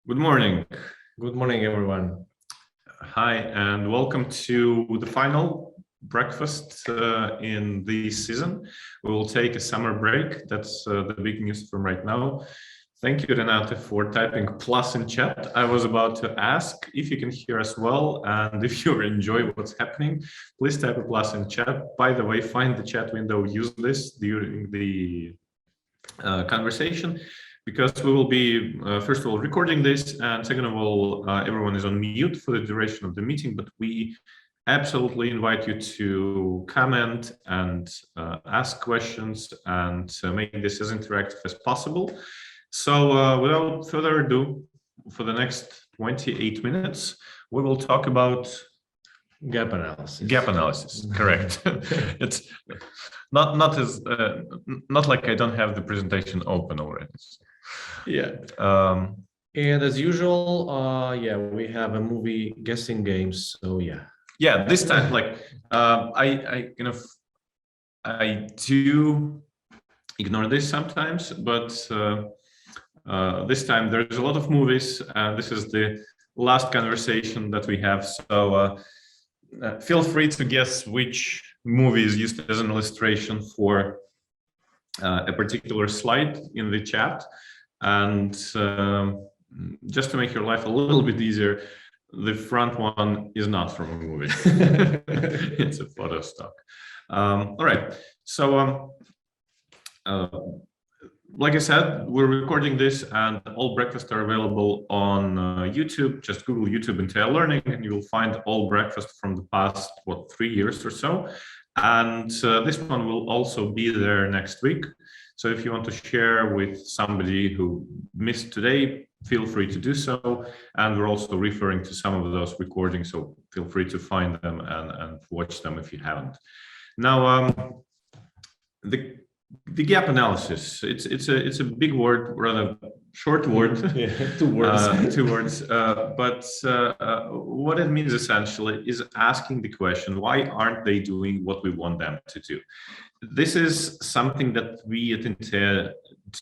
Good morning. Good morning, everyone. Hi, and welcome to the final breakfast in this season. We will take a summer break. That's the big news from right now. Thank you, Renate, for typing plus in chat. I was about to ask if you can hear us well, and if you enjoy what's happening, please type a plus in chat. By the way, find the chat window, use this during the conversation, because we will be, first of all, recording this, and second of all, everyone is on mute for the duration of the meeting, but we absolutely invite you to comment and ask questions and make this as interactive as possible. So without further ado, for the next 28 minutes, we will talk about Gap analysis. Gap analysis, correct. It's not like I don't have the presentation open already. Yeah. And as usual, yeah, we have a movie guessing game. So yeah. Yeah, this time, like I do ignore this sometimes, but this time there's a lot of movies, and this is the last conversation that we have. So feel free to guess which movie is used as an illustration for a particular slide in the chat. And just to make your life a little bit easier, the front one is not from a movie. It's a photo stock. All right. So like I said, we're recording this, and all breakfasts are available on YouTube. Just Google YouTube INTEA Learning, and you will find all breakfast from the past, 3 years or so. And this one will also be there next week. So if you want to share with somebody who missed today, feel free to do so. And we're also referring to some of those recordings, so feel free to find them and watch them if you haven't. Now, the gap analysis, it's a big word, rather short word. Yeah, 2 words. 2 words. But what it means essentially is asking the question, why aren't they doing what we want them to do? This is something that we at INTEA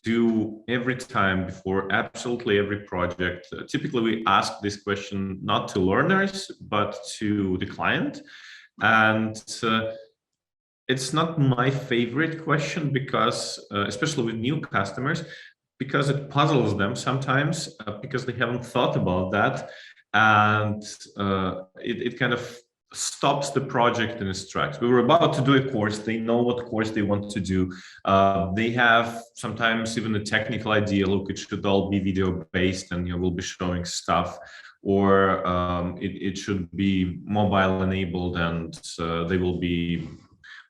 do every time before absolutely every project. Typically, we ask this question not to learners, but to the client. And it's not my favorite question, because especially with new customers, because it puzzles them sometimes, because they haven't thought about that, and it kind of stops the project in its tracks. We were about to do a course, they know what course they want to do, they have sometimes even a technical idea, look, it should all be video based, and we'll be showing stuff, or it should be mobile enabled, and they will be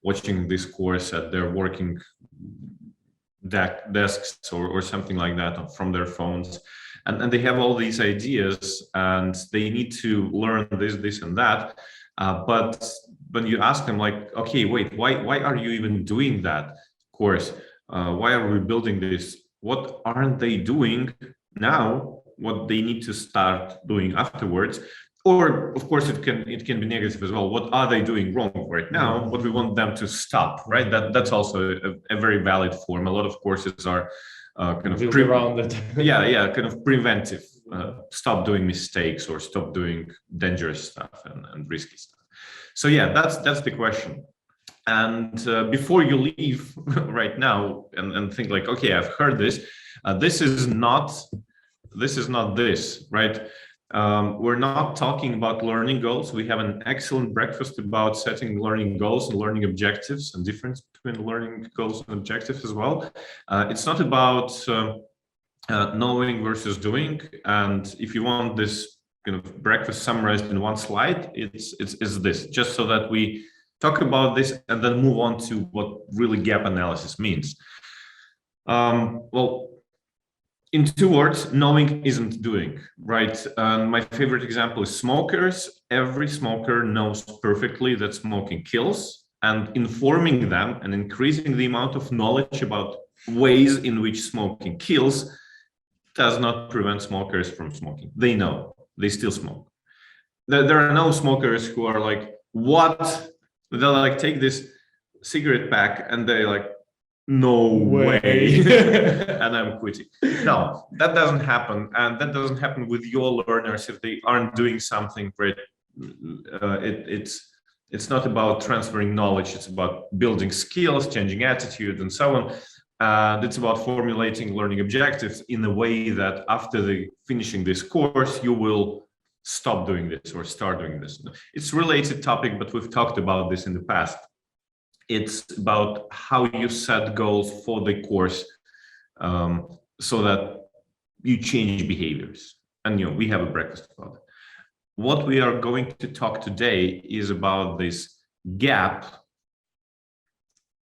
watching this course at their working desks or something like that from their phones, and they have all these ideas, and they need to learn this and that, but when you ask them, like, okay, wait, why are you even doing that course? Why are we building this? What aren't they doing now, what they need to start doing afterwards? Or of course it can be negative as well. What are they doing wrong right now? What we want them to stop, right? That's also a very valid form. A lot of courses are kind of around it. yeah, kind of preventive. Stop doing mistakes, or stop doing dangerous stuff and risky stuff. So yeah, that's the question. And before you leave right now and think like, okay, I've heard this. This is not this, right? We're not talking about learning goals. We have an excellent breakfast about setting learning goals and learning objectives, and difference between learning goals and objectives as well. It's not about knowing versus doing. And if you want this kind of breakfast summarized in one slide, it's this, just so that we talk about this and then move on to what really gap analysis means. Well, in 2 words, knowing isn't doing, right? My favorite example is smokers. Every smoker knows perfectly that smoking kills, and informing them and increasing the amount of knowledge about ways in which smoking kills does not prevent smokers from smoking. They know, they still smoke. There are no smokers who are like, what? They'll like take this cigarette pack and they like no Way. way, and I'm quitting. No, that doesn't happen, and that doesn't happen with your learners if they aren't doing something great. It's not about transferring knowledge, it's about building skills, changing attitude, and so on. And it's about formulating learning objectives in a way that after finishing this course, you will stop doing this or start doing this. It's a related topic, but we've talked about this in the past. It's about how you set goals for the course, so that you change behaviors. And we have a breakfast about it. What we are going to talk today is about this gap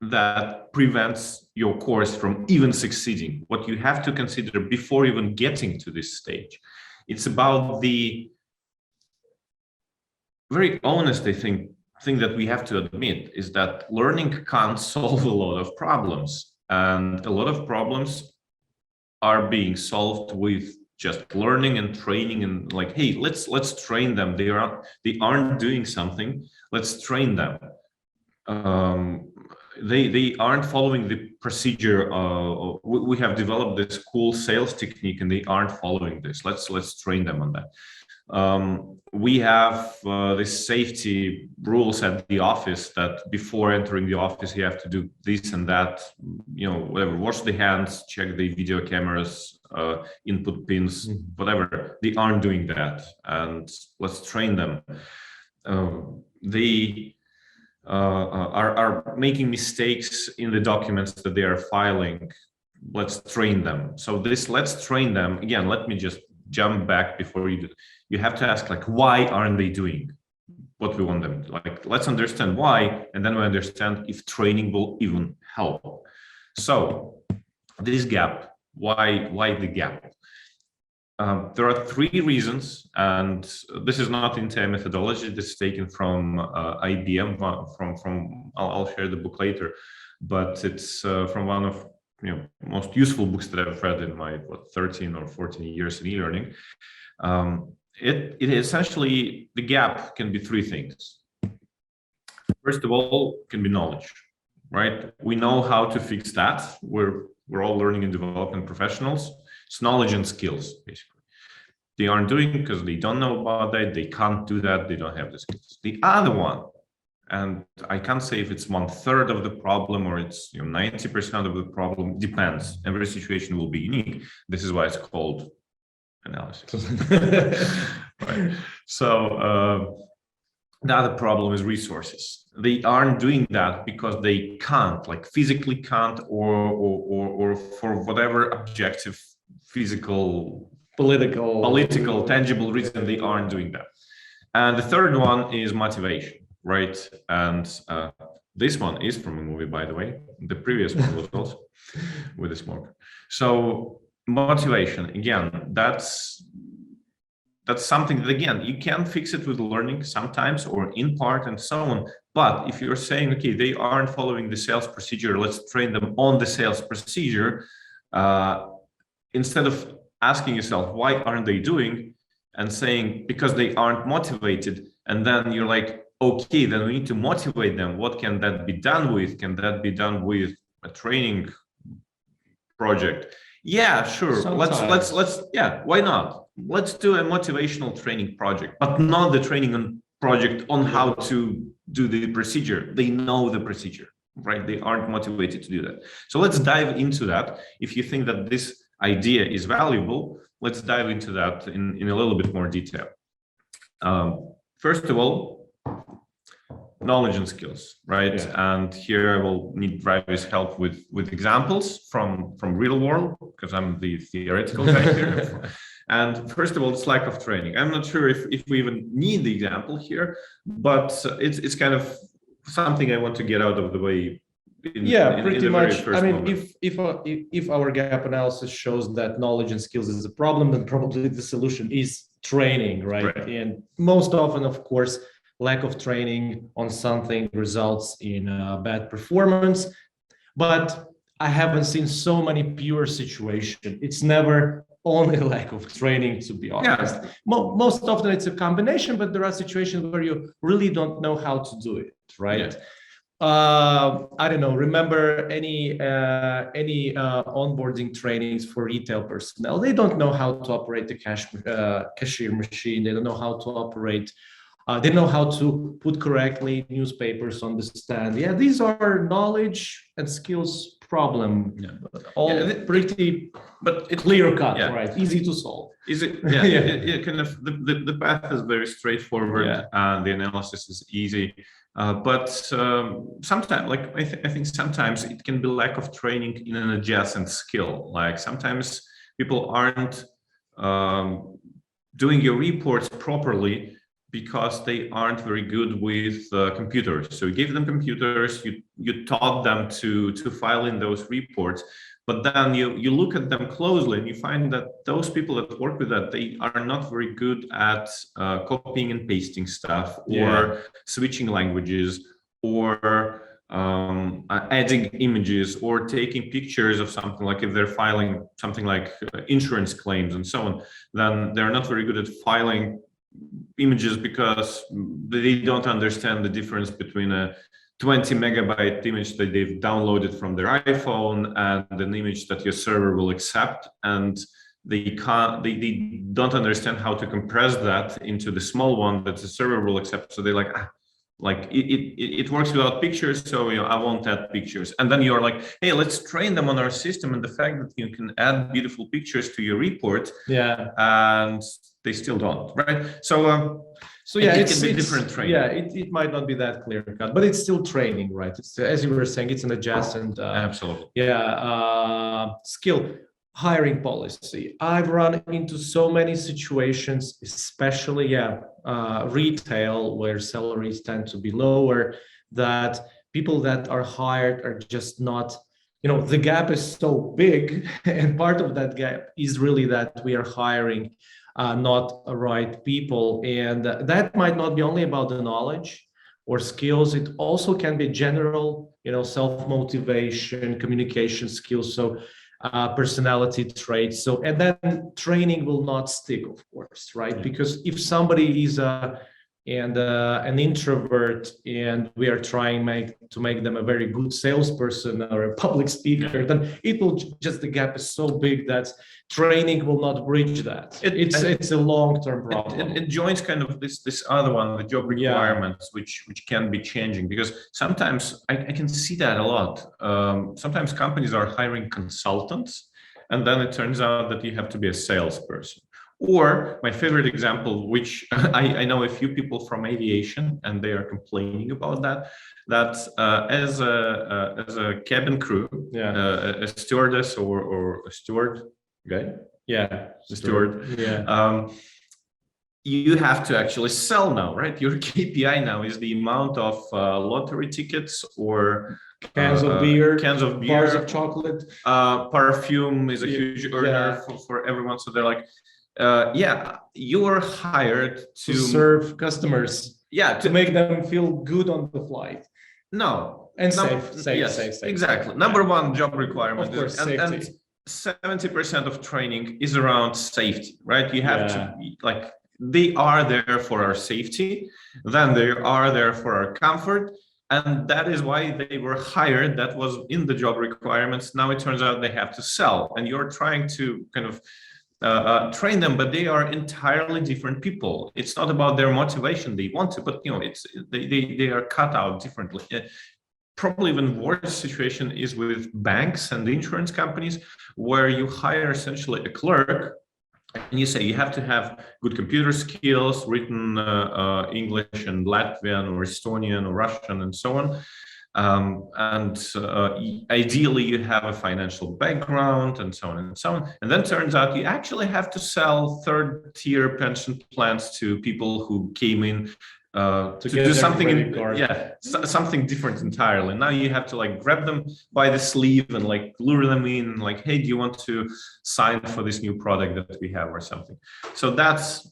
that prevents your course from even succeeding. What you have to consider before even getting to this stage. It's about the very honest, I think, thing that we have to admit is that learning can't solve a lot of problems, and a lot of problems are being solved with just learning and training, and like, hey, let's train them. They aren't doing something. Let's train them. They aren't following the procedure. We have developed this cool sales technique, and they aren't following this. Let's train them on that. We have this safety rules at the office that before entering the office you have to do this and that, whatever, wash the hands, check the video cameras, input pins, whatever. They aren't doing that, and let's train them. They are making mistakes in the documents that they are filing. Let's train them. So this let's train them, again, let me just jump back before you do. You have to ask, like, why aren't they doing what we want them to? Like, let's understand why, and then we understand if training will even help. So this gap, why the gap? There are three reasons, and this is not INTEA methodology. This is taken from IBM. I'll share the book later, but it's from one of most useful books that I've read in my 13 or 14 years in e-learning. It essentially, the gap can be three things. First of all, can be knowledge, right? We know how to fix that. We're all learning and development professionals. It's knowledge and skills, basically. They aren't doing it because they don't know about that. They can't do that. They don't have the skills. The other one, and I can't say if it's 1/3 of the problem or it's 90% of the problem, depends. Every situation will be unique. This is why it's called analysis. Right. So the other problem is resources. They aren't doing that because they can't, like physically can't, or for whatever objective, physical, political, tangible reason, they aren't doing that. And the third one is motivation, right? And this one is from a movie, by the way. The previous one was also with a smoker. So motivation, again, that's something that, again, you can fix it with learning sometimes or in part and so on. But if you're saying, okay, they aren't following the sales procedure, let's train them on the sales procedure, instead of asking yourself, why aren't they doing, and saying, because they aren't motivated, and then you're like, okay, then we need to motivate them. What can that be done with? Can that be done with a training project? Yeah, sure. Sometimes. Let's yeah, why not? Let's do a motivational training project, but not the training project on how to do the procedure. They know the procedure, right? They aren't motivated to do that. So let's dive into that. If you think that this idea is valuable, let's dive into that in a little bit more detail. First of all, knowledge and skills, right? Yeah. And here I will need Raivis' help with examples from real world, because I'm the theoretical guy here. And first of all, it's lack of training. I'm not sure if we even need the example here, but it's kind of something I want to get out of the way. Pretty much. I mean, if our gap analysis shows that knowledge and skills is a problem, then probably the solution is training, right? And most often, of course, lack of training on something results in bad performance. But I haven't seen so many pure situations. It's never only lack of training, to be honest. Yeah. Most often it's a combination, but there are situations where you really don't know how to do it, right? Yeah. I don't know. Remember any onboarding trainings for retail personnel? They don't know how to operate the cashier machine. They don't know how to operate. They know how to put correctly newspapers on the stand. Yeah, these are knowledge and skills problem. Yeah. All pretty, but clear cut, right? Easy to solve. Is it? Yeah, it kind of the path is very straightforward, and the analysis is easy. But sometimes, like I think sometimes it can be lack of training in an adjacent skill. Like sometimes people aren't doing your reports properly because they aren't very good with computers. So you gave them computers, you taught them to file in those reports, but then you look at them closely and you find that those people that work with that, they are not very good at copying and pasting stuff, or switching languages, or adding images, or taking pictures of something. Like if they're filing something like insurance claims and so on, then they're not very good at filing images because they don't understand the difference between a 20 megabyte image that they've downloaded from their iPhone and an image that your server will accept, and they don't understand how to compress that into the small one that the server will accept. So they're like it works without pictures, so I won't add pictures. And then you're like, hey, let's train them on our system and the fact that you can add beautiful pictures to your report, and they still don't, right? So it can be different training. Yeah, it might not be that clear cut, but it's still training, right? It's, as you were saying, it's an adjacent absolutely skill. Hiring policy. I've run into so many situations, especially retail, where salaries tend to be lower, that people that are hired are just not, the gap is so big, and part of that gap is really that we are hiring not the right people. And that might not be only about the knowledge or skills. It also can be general, self-motivation, communication skills. So personality traits. So, and then training will not stick, of course, right? Because if somebody is an introvert, and we are trying to make them a very good salesperson or a public speaker, then it will the gap is so big that training will not bridge that. It's a long-term problem. It joins kind of this other one, the job requirements, which can be changing, because sometimes I can see that a lot. Sometimes companies are hiring consultants, and then it turns out that you have to be a salesperson. Or my favorite example, which I know a few people from aviation, and they are complaining about that as a cabin crew, a stewardess or a steward guy, steward, you have to actually sell now, right? Your KPI now is the amount of lottery tickets or cans of beer, bars of chocolate. Perfume is a huge earner for everyone. So they're like, you are hired to serve customers, to make them feel good on the flight. And safe. Exactly. Number one job requirement, of course, and 70% of training is around safety, right? You have to be like, they are there for our safety, then they are there for our comfort, and that is why they were hired. That was in the job requirements. Now it turns out they have to sell, and you're trying to kind of train them, but they are entirely different people. It's not about their motivation; they want to, but they are cut out differently. Probably even worse situation is with banks and insurance companies, where you hire essentially a clerk, and you say you have to have good computer skills, written English and Latvian or Estonian or Russian and so on. Ideally you have a financial background and so on and so on. And then turns out you actually have to sell third-tier pension plans to people who came in to do something something different entirely. Now you have to like grab them by the sleeve and like lure them in, like, hey, do you want to sign for this new product that we have or something? So that's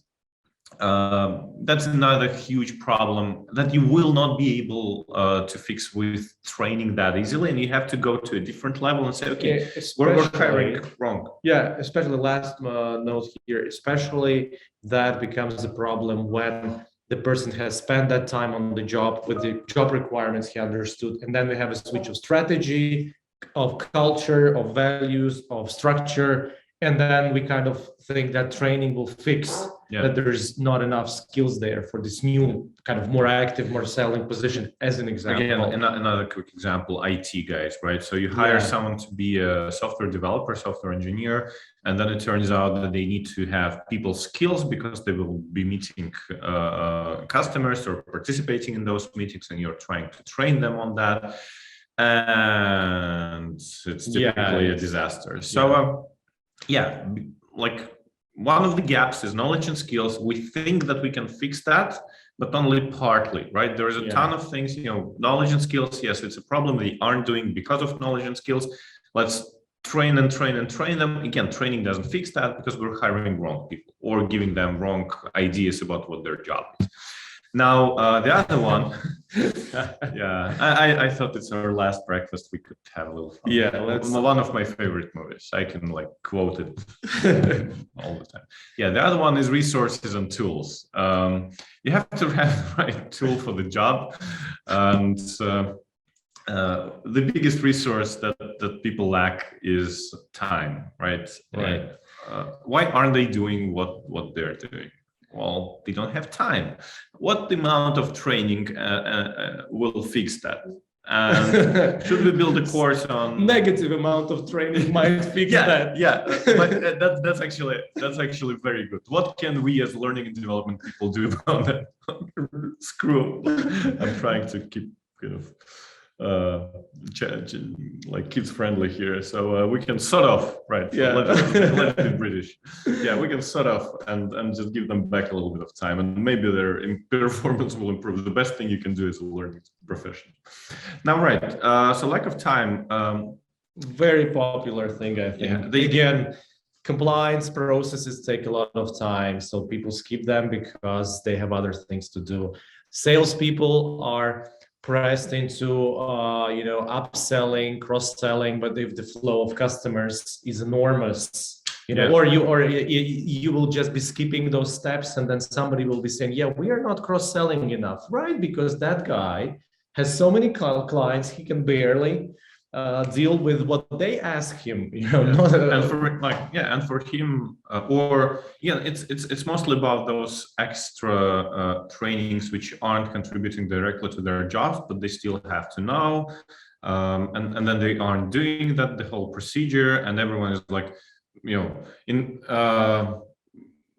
another huge problem that you will not be able to fix with training that easily, and you have to go to a different level and say, okay, we're hiring wrong. Especially last note here, especially that becomes a problem when the person has spent that time on the job with the job requirements he understood, and then we have a switch of strategy, of culture, of values, of structure, and then we kind of think that training will fix that there's not enough skills there for this new kind of more active, more selling position, as an example. Again, another quick example, IT guys, right? So you hire someone to be a software developer, software engineer, and then it turns out that they need to have people skills because they will be meeting customers or participating in those meetings, and you're trying to train them on that. And it's typically a disaster. So, like one of the gaps is knowledge and skills. We think that we can fix that, but only partly, right? There's a ton of things, knowledge and skills. Yes, it's a problem they aren't doing because of knowledge and skills. Let's train and train and train them. Again, training doesn't fix that because we're hiring wrong people or giving them wrong ideas about what their job is. Now, the other one, I thought it's our last breakfast. We could have a little fun. Yeah, one of my favorite movies. I can like quote it all the time. Yeah, the other one is resources and tools. You have to have the right tool for the job, and the biggest resource that people lack is time, right? Right. Why aren't they doing what they're doing? Well, they don't have time. What amount of training will fix that? And should we build a course on negative amount of training might fix that? Yeah, but that's actually very good. What can we as learning and development people do about that? Screw. I'm trying to keep kind of like kids friendly here, so we can sort of let's be British. We can sort of and just give them back a little bit of time, and maybe their performance will improve. The best thing you can do is a learning profession. Now, so lack of time, very popular thing, I think. Again, compliance processes take a lot of time, so people skip them because they have other things to do. Salespeople are pressed into upselling, cross-selling, but if the flow of customers is enormous, or you will just be skipping those steps, and then somebody will be saying, we are not cross-selling enough, right? Because that guy has so many clients, he can barely deal with what they ask him, and for him, it's mostly about those extra trainings which aren't contributing directly to their jobs, but they still have to know, and then they aren't doing that, the whole procedure, and everyone is like, in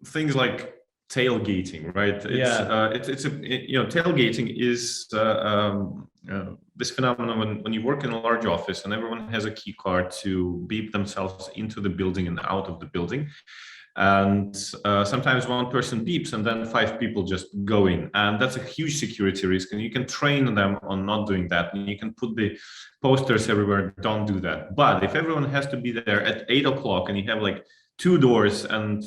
things like tailgating, right? Tailgating is this phenomenon when you work in a large office and everyone has a key card to beep themselves into the building and out of the building, and sometimes one person beeps and then 5 people just go in, and that's a huge security risk, and you can train them on not doing that, and you can put the posters everywhere, don't do that. But if everyone has to be there at 8 o'clock and you have like 2 doors and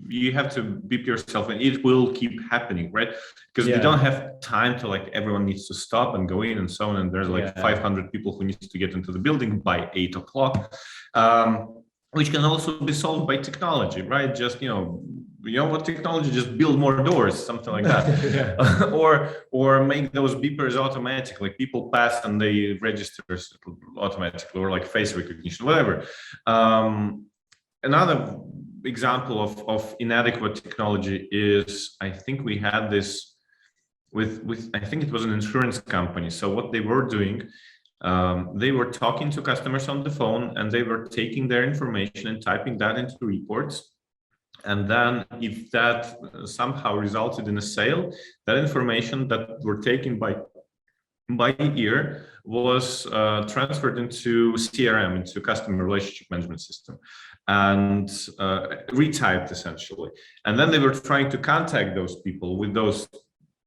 you have to beep yourself, and it will keep happening, right? Because you don't have time to everyone needs to stop and go in and so on, and there's 500 people who need to get into the building by 8 o'clock, which can also be solved by technology, right? Just what technology, just build more doors, something like that. or make those beepers automatic, like people pass and they register automatically, or like face recognition, whatever. Another example of inadequate technology is, I think we had this with I think it was an insurance company. So what they were doing, they were talking to customers on the phone, and they were taking their information and typing that into reports. And then if that somehow resulted in a sale, that information that were taken by ear was transferred into CRM, into customer relationship management system, and retyped essentially. And then they were trying to contact those people with those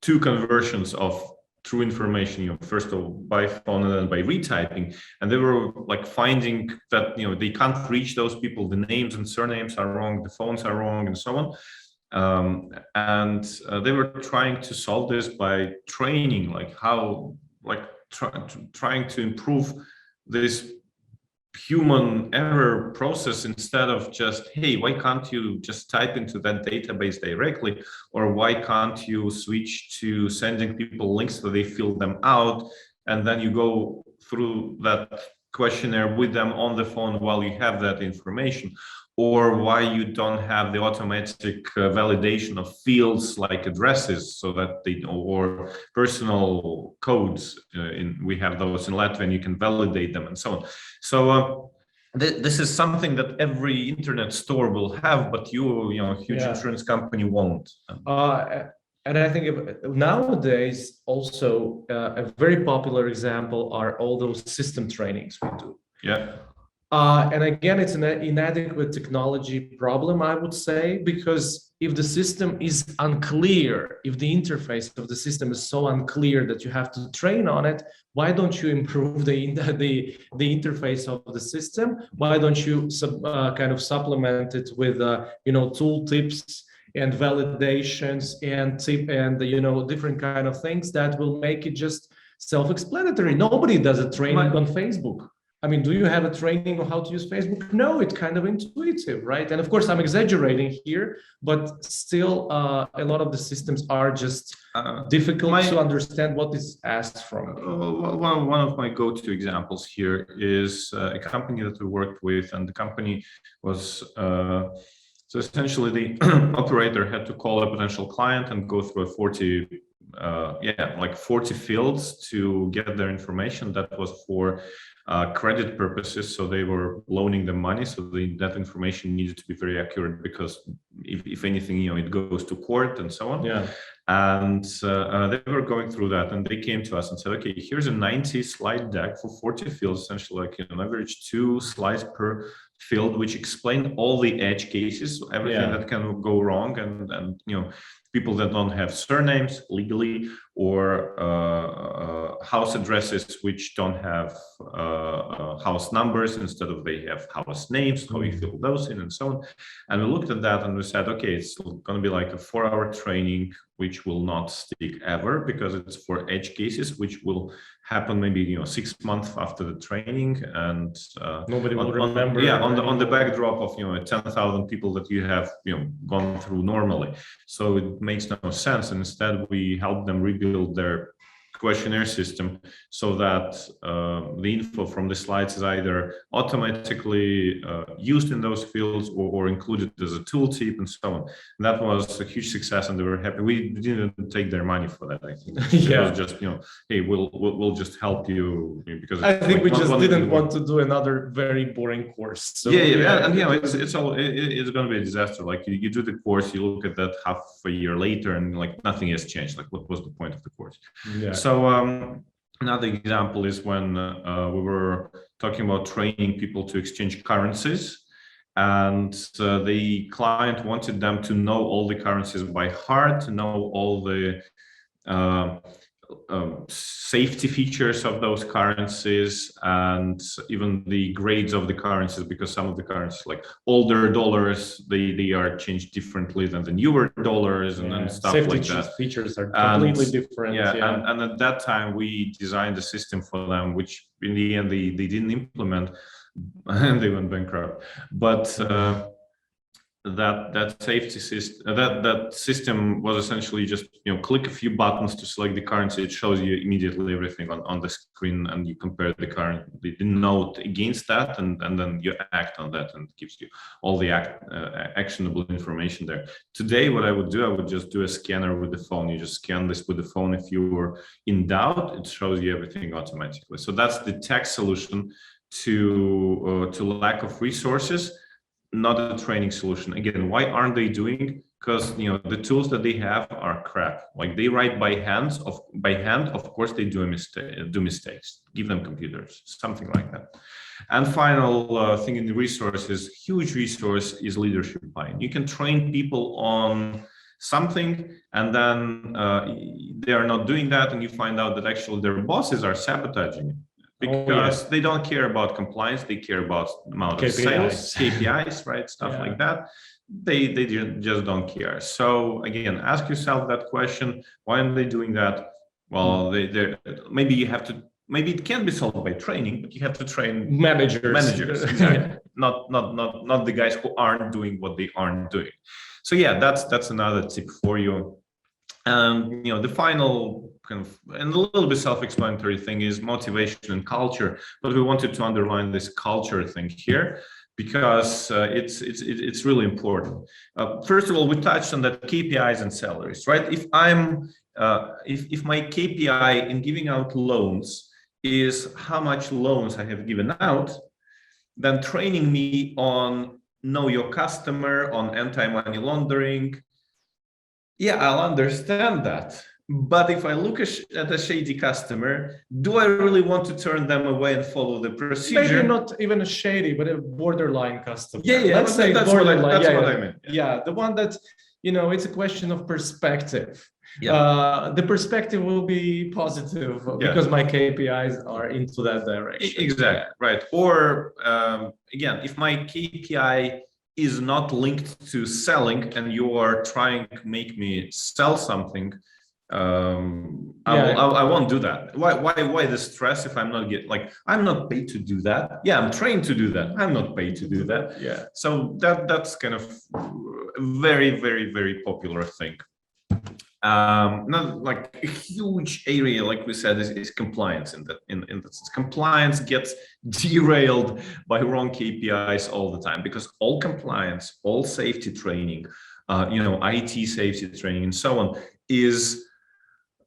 2 conversions of true information, first of all by phone and then by retyping, and they were finding that they can't reach those people, the names and surnames are wrong, the phones are wrong, and so on. And they were trying to solve this by training, trying to improve this human error process instead of just, hey, why can't you just type into that database directly, or why can't you switch to sending people links so they fill them out, and then you go through that questionnaire with them on the phone while you have that information, or why you don't have the automatic validation of fields like addresses, so that they, or personal codes, we have those in Latvian, you can validate them and so on. So this is something that every internet store will have, but huge insurance company won't. And I think nowadays also a very popular example are all those system trainings we do. Yeah. And again, it's an inadequate technology problem, I would say, because if the system is unclear, if the interface of the system is so unclear that you have to train on it, why don't you improve the interface of the system? Why don't you kind of supplement it with tool tips and validations and different kind of things that will make it just self-explanatory? Nobody does a training on Facebook. I mean, do you have a training on how to use Facebook? No, it's kind of intuitive, right? And of course, I'm exaggerating here, but still, a lot of the systems are just difficult to understand what is asked from. One of my go-to examples here is a company that we worked with, and the company was so essentially the operator had to call a potential client and go through 40 fields to get their information. That was for credit purposes, so they were loaning them money, so that information needed to be very accurate, because if anything, it goes to court and so on. Yeah. And they were going through that, and they came to us and said, okay, here's a 90 slide deck for 40 fields, essentially like on average 2 slides per field, which explain all the edge cases, everything that can go wrong, and people that don't have surnames legally, or house addresses which don't have house numbers, instead of they have house names, how you fill those in and so on. And we looked at that and we said, okay, it's going to be like a 4-hour training, which will not stick ever, because it's for edge cases, which will happen maybe 6 months after the training, and nobody will remember. On the backdrop of 10,000 people that you have gone through normally. So it makes no sense. And instead, we help them rebuild their questionnaire system so that the info from the slides is either automatically used in those fields or included as a tooltip and so on. And that was a huge success, and they were happy. We didn't take their money for that. I think it was just hey, we'll just help you, because I think we just didn't want to do another very boring course. So, and it's going to be a disaster. Like you do the course, you look at that half a year later, and like nothing has changed. Like, what was the point of the course? Yeah. So another example is when we were talking about training people to exchange currencies, and the client wanted them to know all the currencies by heart, to know all the safety features of those currencies, and even the grades of the currencies, because some of the currencies, like older dollars, they are changed differently than the newer dollars, and stuff safety like that. Features are completely different. And at that time we designed a system for them, which in the end they didn't implement, and they went bankrupt. But that safety system, that system was essentially just click a few buttons to select the currency. It shows you immediately everything on the screen, and you compare the note against that, and then you act on that, and it gives you all the actionable information there. Today, what I would do, I would just do a scanner with the phone. You just scan this with the phone. If you were in doubt, it shows you everything automatically. So that's the tech solution to lack of resources, not a training solution. Again, why aren't they doing? Because the tools that they have are crap. Like, they write by hand. Of course they do mistakes. Give them computers, something like that. And final thing in the resources, huge resource, is leadership buy-in. You can train people on something, and then they are not doing that, and you find out that actually their bosses are sabotaging it. Because they don't care about compliance, they care about amount of sales, KPIs, right? Stuff like that. They just don't care. So again, ask yourself that question: why are they doing that? Well, maybe you have to maybe it can be solved by training, but you have to train managers exactly. not the guys who aren't doing what they aren't doing. So yeah, that's another tip for you. And the final kind of and a little bit self-explanatory thing is motivation and culture. But we wanted to underline this culture thing here because it's really important. First of all, we touched on that KPIs and salaries, right? If I'm if my KPI in giving out loans is how much loans I have given out, then training me on know your customer, on anti-money laundering, yeah, I'll understand that. But if I look at a shady customer, do I really want to turn them away and follow the procedure? Maybe not even a shady, but a borderline customer. Yeah, let's say that's borderline. What I meant. Yeah, the one that it's a question of perspective. Yeah. The perspective will be positive because my KPIs are into that direction. Exactly, right. Or again, if my KPI is not linked to selling and you are trying to make me sell something, I won't do that. Why the stress if I'm not I'm not paid to do that. Yeah, I'm trained to do that. I'm not paid to do that. Yeah. So that's kind of very, very, very popular thing. Not like a huge area, like we said, is compliance. In that sense, compliance gets derailed by wrong KPIs all the time because all compliance, all safety training, IT safety training, and so on is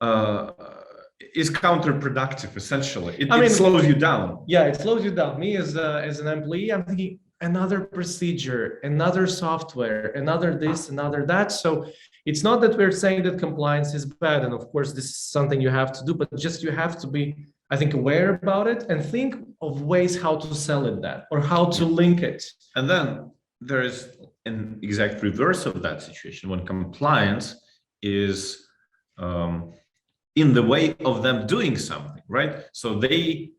counterproductive. Essentially, it slows you down. Yeah, it slows you down. Me as an employee, I'm thinking another procedure, another software, another this, another that. So it's not that we're saying that compliance is bad, and of course this is something you have to do, but just you have to be, I think, aware about it and think of ways how to sell it that or how to link it. And then there is an exact reverse of that situation when compliance is in the way of them doing something, right? So they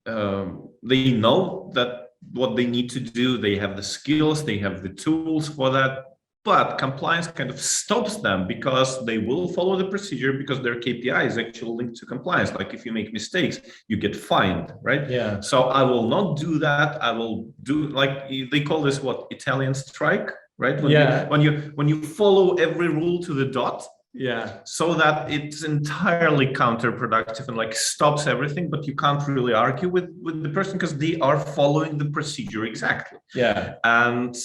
know that what they need to do, they have the skills, they have the tools for that, but compliance kind of stops them because they will follow the procedure because their KPI is actually linked to compliance. Like if you make mistakes, you get fined, right? Yeah. So I will not do that. I will do, like they call this what, Italian strike, right? When you follow every rule to the dot. Yeah. So that it's entirely counterproductive and stops everything, but you can't really argue with the person because they are following the procedure exactly. Yeah. And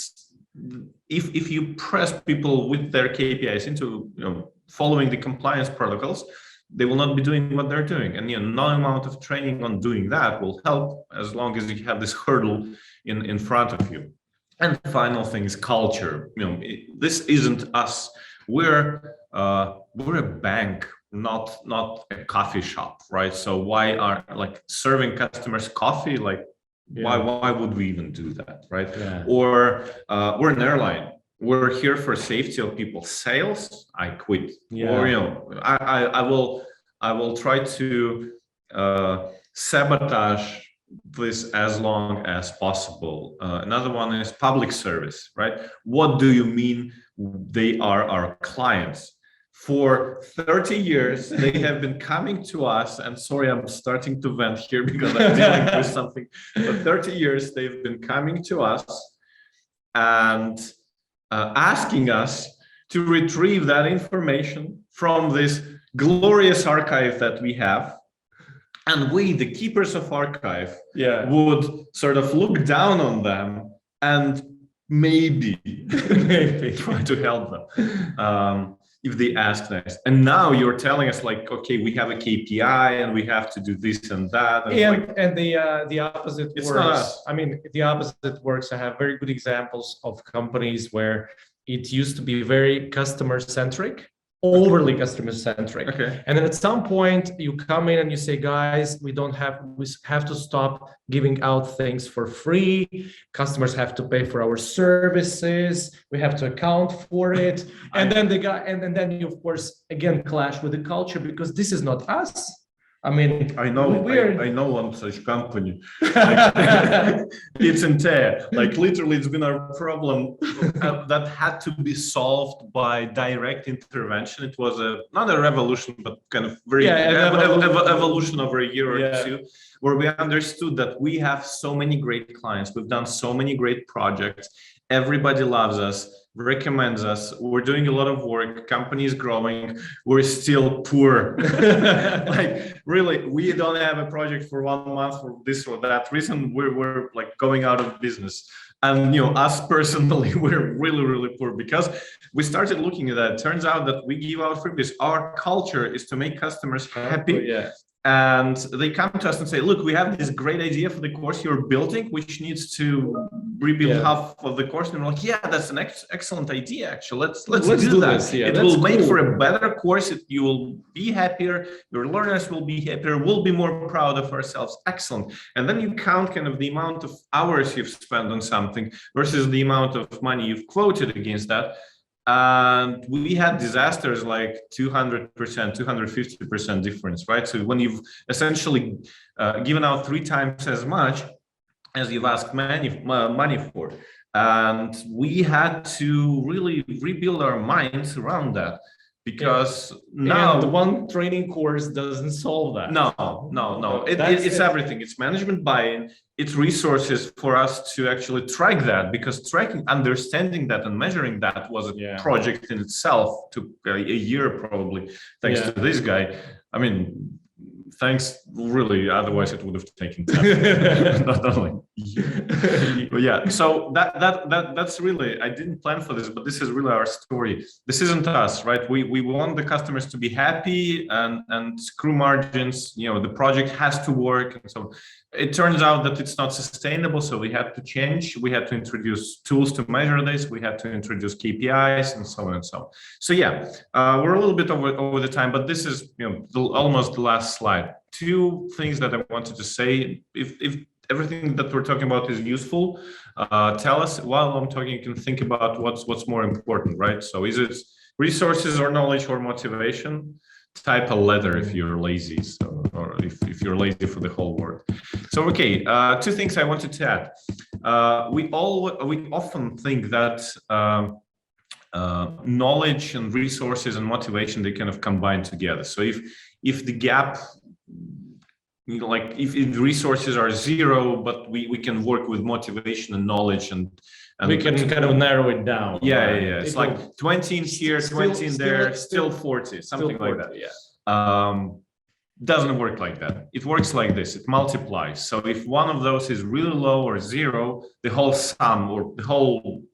if you press people with their KPIs into following the compliance protocols, they will not be doing what they're doing. And no amount of training on doing that will help as long as you have this hurdle in front of you. And the final thing is culture. This isn't us. We're a bank, not a coffee shop, right? So why are serving customers coffee? Why would we even do that, right? Yeah. Or we're an airline. We're here for safety of people. Sales, I quit. Yeah. Or I will try to sabotage this as long as possible. Another one is public service, right? What do you mean they are our clients? For 30 years, they have been coming to us, and sorry, I'm starting to vent here because I'm dealing with something. For 30 years, they've been coming to us and asking us to retrieve that information from this glorious archive that we have. And we, the keepers of archive, would sort of look down on them and maybe try to help them if they ask next. And now you're telling us okay, we have a KPI and we have to do this and that. And the opposite works. I mean, the opposite works. I have very good examples of companies where it used to be very customer centric. Overly customer centric. Okay. And then at some point you come in and you say, guys, we have to stop giving out things for free. Customers have to pay for our services. We have to account for it. And then the guy, and then you of course again clash with the culture because this is not us. I mean, I know, I know one such company. It's INTEA. Like literally, it's been a problem that had to be solved by direct intervention. It was not a revolution, but kind of very evolution over a year or two, where we understood that we have so many great clients. We've done so many great projects. Everybody loves us, recommends us. We're doing a lot of work. Company is growing. We're still poor. Like really, we don't have a project for 1 month for this or that reason. We're like going out of business. And us personally, we're really, really poor because we started looking at that. It turns out that we give out freebies. Our culture is to make customers happy. And they come to us and say, look, we have this great idea for the course you're building, which needs to rebuild half of the course. And we're like, yeah, that's an excellent idea, actually. Let's do that. It will make for a better course. You will be happier. Your learners will be happier. We'll be more proud of ourselves. Excellent. And then you count kind of the amount of hours you've spent on something versus the amount of money you've quoted against that. And we had disasters like 200%, 250% difference, right? So when you've essentially given out 3 times as much as you've asked money for, and we had to really rebuild our minds around that. Because now the one training course doesn't solve that. No. It's everything. It's management buy-in. It's resources for us to actually track that, because understanding that and measuring that was a project in itself. Took a year probably, thanks to this guy. I mean, thanks, really, otherwise it would have taken time. Not only but so that's really, I didn't plan for this, but this is really our story. This isn't us, right? We want the customers to be happy and screw margins. The project has to work, and so it turns out that it's not sustainable, so we had to change. We had to introduce tools to measure this. We had to introduce KPIs and so on and so on. So we're a little bit over the time, but this is almost the last slide. 2 things that I wanted to say. If everything that we're talking about is useful, tell us. While I'm talking, you can think about what's more important, right? So is it resources or knowledge or motivation? Type a letter if you're lazy, or if you're lazy for the whole word. So 2 things I wanted to add. We often think that knowledge and resources and motivation, they kind of combine together. So if the gap, like if resources are 0, but we can work with motivation and knowledge, and we can kind of narrow it down. It's like 20 in here, 20 in there, still 40, something like that. Doesn't work like that. It works like this. It multiplies. So if one of those is really low or 0, the whole sum or the whole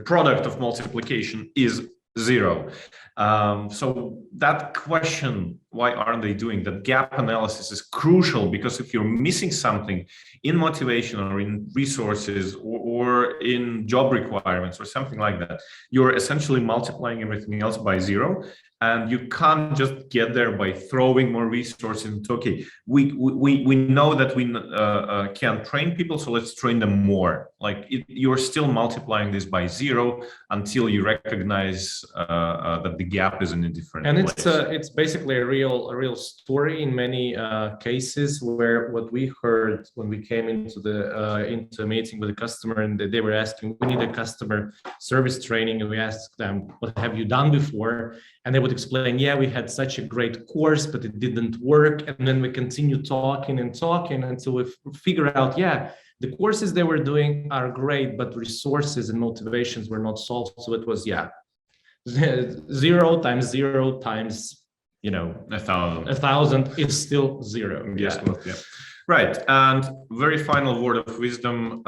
product of multiplication is 0. So that question, why aren't they doing that, gap analysis, is crucial, because if you're missing something in motivation or in resources or in job requirements or something like that, you're essentially multiplying everything else by 0. And you can't just get there by throwing more resources into, we know that we can train people, so let's train them more. Like you're still multiplying this by 0 until you recognize that the gap is in a different place. And it's basically a real story in many cases, where what we heard when we came into a meeting with a customer, and they were asking, we need a customer service training, and we asked them, what have you done before? And they would explain, we had such a great course, but it didn't work. And then we continue talking until we figure out, the courses they were doing are great, but resources and motivations were not solved. So it was 0 times 0 times 1,000 is still 0. Right. And very final word of wisdom,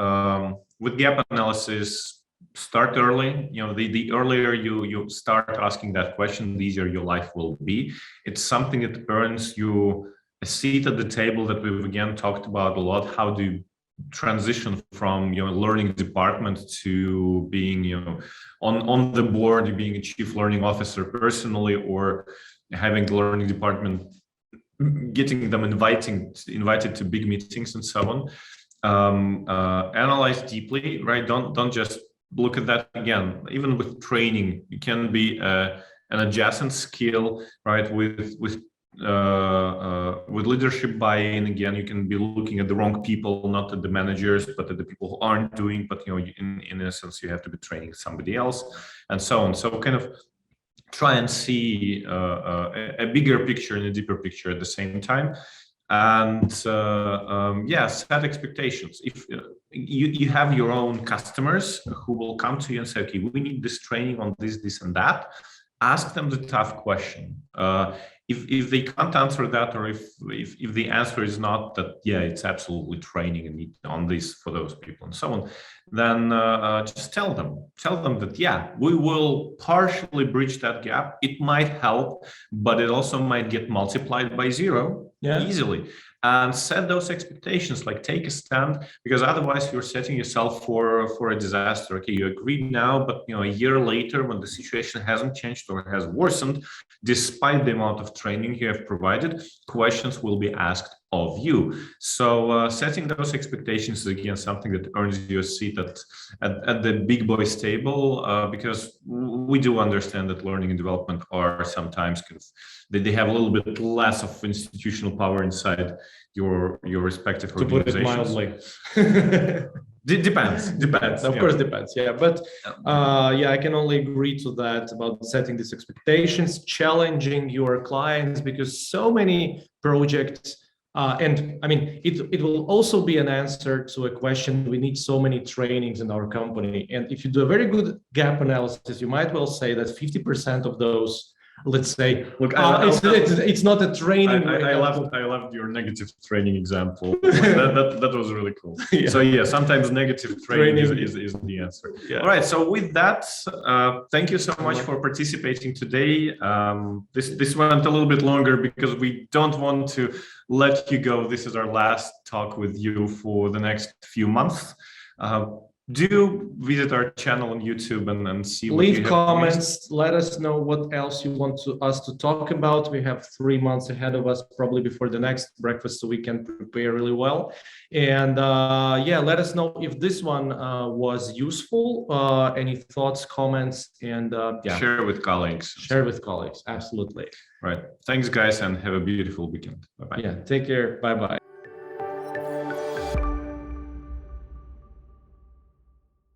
with gap analysis, start early. The earlier you start asking that question, the easier your life will be. It's something that earns you a seat at the table, that we've again talked about a lot. How do you transition from learning department to being on the board, being a chief learning officer personally, or having the learning department, getting them invited to big meetings and so on. Analyze deeply, right? Don't just look at that. Again, even with training, it can be an adjacent skill, right? With with leadership buy-in, again, you can be looking at the wrong people, not at the managers, but at the people who aren't doing. But in essence, you have to be training somebody else, and so on. So kind of try and see a bigger picture and a deeper picture at the same time. And yeah, set expectations. If you have your own customers who will come to you and say, okay, we need this training on this and that, ask them the tough question. If they can't answer that, or if the answer is not that, yeah, it's absolutely training and need on this for those people and so on, then just tell them that, yeah, we will partially bridge that gap. It might help, but it also might get multiplied by 0 easily. And set those expectations, like take a stand, because otherwise you're setting yourself for a disaster. Okay, you agreed now, but a year later, when the situation hasn't changed or has worsened, despite the amount of training you have provided, questions will be asked of you. So setting those expectations is again something that earns you a seat at the big boys table, because we do understand that learning and development are sometimes they have a little bit less of institutional power inside your respective organizations. To put it mildly. Depends. Of course, depends. Yeah, but yeah, I can only agree to that about setting these expectations, challenging your clients, because so many projects. And I mean, it will also be an answer to a question. We need so many trainings in our company. And if you do a very good gap analysis, you might well say that 50% of those, let's say, look, it's not a training. I loved your negative training example. that was really cool. Yeah. So yeah, sometimes negative training is the answer. Yeah. All right. So with that, thank you so much for participating today. This went a little bit longer because we don't want to let you go. This is our last talk with you for the next few months. Do visit our channel on YouTube and see what leave comments. Let us know what else you want us to talk about. We have 3 months ahead of us, probably before the next breakfast, so we can prepare really well. And yeah, let us know if this one was useful. Any thoughts, comments, and yeah, share with colleagues. Share with colleagues. Absolutely. Right. Thanks, guys, and have a beautiful weekend. Bye-bye. Yeah. Take care. Bye-bye.